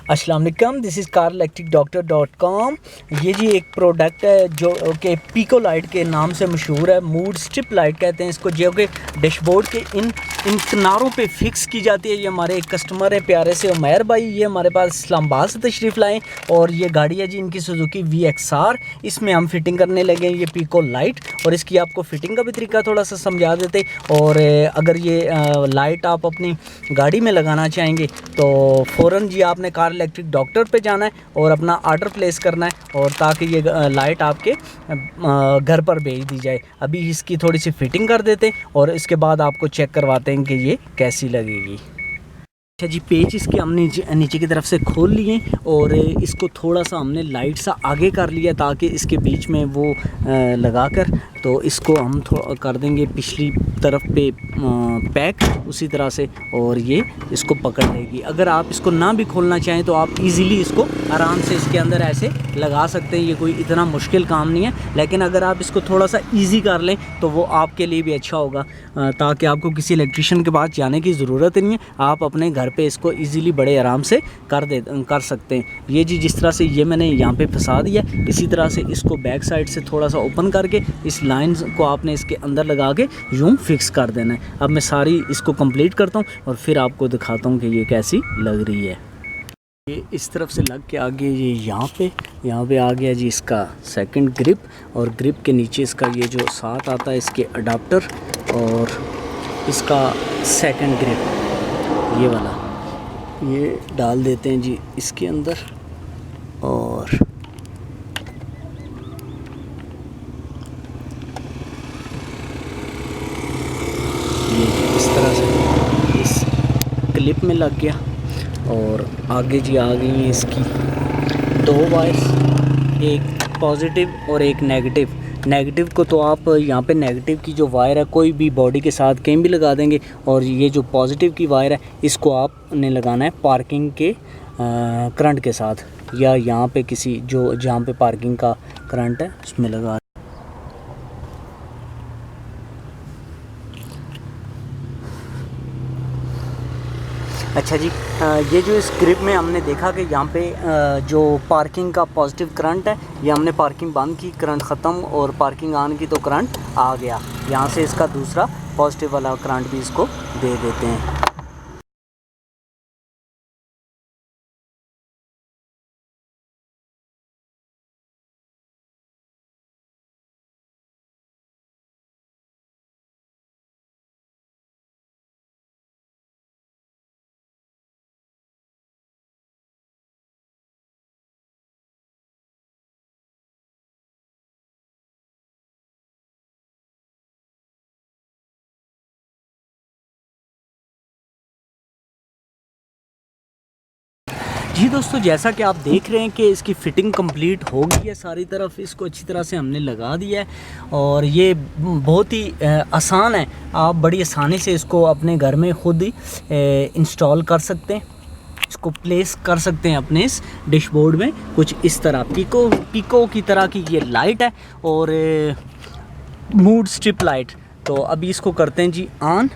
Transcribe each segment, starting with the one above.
अस्सलाम वालेकुम, this is car-electric-doctor.com। ये जी एक प्रोडक्ट है जो कि पिको लाइट के नाम से मशहूर है। मूड स्ट्रिप लाइट कहते हैं इसको, जो कि डैशबोर्ड के इन किनारों पे फिक्स की जाती है। ये हमारे एक कस्टमर है प्यारे से उमैर भाई, ये हमारे पास इस्लामाबाद से तशरीफ़ लाएँ और ये गाड़ी है जी इनकी सुजुकी VXR। इसमें हम फिटिंग करने लगे ये पिको लाइट और इसकी आपको फिटिंग का भी तरीका थोड़ा सा समझा देते। और अगर ये लाइट आप अपनी गाड़ी में लगाना चाहेंगे तो फ़ौरन जी आपने कार इलेक्ट्रिक डॉक्टर पे जाना है और अपना ऑर्डर प्लेस करना है, और ताकि ये लाइट आपके घर पर भेज दी जाए। अभी इसकी थोड़ी सी फिटिंग कर देते और इसके बाद आपको चेक करवाते हैं कि ये कैसी लगेगी। अच्छा जी, पेज इसके हमने नीचे की तरफ से खोल लिए और इसको थोड़ा सा हमने लाइट सा आगे कर लिया ताकि इसके बीच में वो लगा कर, तो इसको हम कर देंगे पिछली तरफ पे पैक उसी तरह से, और ये इसको पकड़ लेगी। अगर आप इसको ना भी खोलना चाहें तो आप इजीली इसको आराम से इसके अंदर ऐसे लगा सकते हैं। ये कोई इतना मुश्किल काम नहीं है, लेकिन अगर आप इसको थोड़ा सा ईजी कर लें तो वो आपके लिए भी अच्छा होगा, ताकि आपको किसी इलेक्ट्रिशियन के पास जाने की ज़रूरत नहीं है। आप अपने घर पे इसको इजीली बड़े आराम से कर सकते हैं। ये जी जिस तरह से ये मैंने यहाँ पे फंसा दिया, इसी तरह से इसको बैक साइड से थोड़ा सा ओपन करके इस लाइन को आपने इसके अंदर लगा के यूँ फिक्स कर देना है। अब मैं सारी इसको कंप्लीट करता हूँ और फिर आपको दिखाता हूँ कि ये कैसी लग रही है। ये इस तरफ से लग के आगे ये यहाँ पे आ गया जी इसका सेकंड ग्रिप, और ग्रिप के नीचे इसका ये जो साथ आता है इसके अडाप्टर, और इसका सेकंड ग्रिप ये वाला ये डाल देते हैं जी इसके अंदर। और ये इस तरह से इस क्लिप में लग गया। और आगे जी आ गई हैं इसकी दो वायर्स, एक पॉजिटिव और एक नेगेटिव। नेगेटिव को तो आप यहाँ पे नेगेटिव की जो वायर है कोई भी बॉडी के साथ कहीं भी लगा देंगे, और ये जो पॉजिटिव की वायर है इसको आपने लगाना है पार्किंग के करंट के साथ, या यहाँ पे किसी जहाँ पे पार्किंग का करंट है उसमें लगा। अच्छा जी, ये जो इस ग्रिप में हमने देखा कि यहाँ पे जो पार्किंग का पॉजिटिव करंट है, ये हमने पार्किंग बंद की, करंट ख़त्म, और पार्किंग ऑन की तो करंट आ गया। यहाँ से इसका दूसरा पॉजिटिव वाला करंट भी इसको दे देते हैं। जी दोस्तों, जैसा कि आप देख रहे हैं कि इसकी फ़िटिंग कंप्लीट हो गई है, सारी तरफ इसको अच्छी तरह से हमने लगा दिया है, और ये बहुत ही आसान है। आप बड़ी आसानी से इसको अपने घर में ख़ुद ही इंस्टॉल कर सकते हैं। इसको प्लेस कर सकते हैं अपने इस डैशबोर्ड में। कुछ इस तरह पिको की तरह की ये लाइट है, और मूड स्ट्रिप लाइट। तो अभी इसको करते हैं जी ऑन,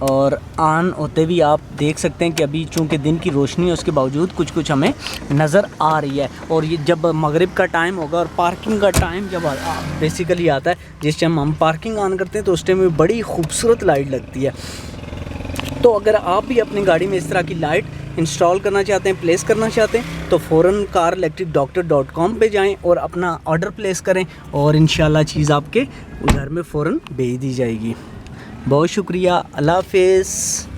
और ऑन होते भी आप देख सकते हैं कि अभी चूँकि दिन की रोशनी है उसके बावजूद कुछ हमें नज़र आ रही है। और ये जब मगरिब का टाइम होगा और पार्किंग का टाइम जब बेसिकली आता है, जिस टाइम हम पार्किंग ऑन करते हैं तो उस टाइम में बड़ी खूबसूरत लाइट लगती है। तो अगर आप भी अपनी गाड़ी में इस तरह की लाइट इंस्टॉल करना चाहते हैं, प्लेस करना चाहते हैं, तो फ़ौरन car-electric-doctor.com पे जाएं और अपना ऑर्डर प्लेस करें, और इंशाल्लाह चीज़ आपके घर में फ़ौरन भेज दी जाएगी। बहुत शुक्रिया, अल्लाह हाफ़िज़।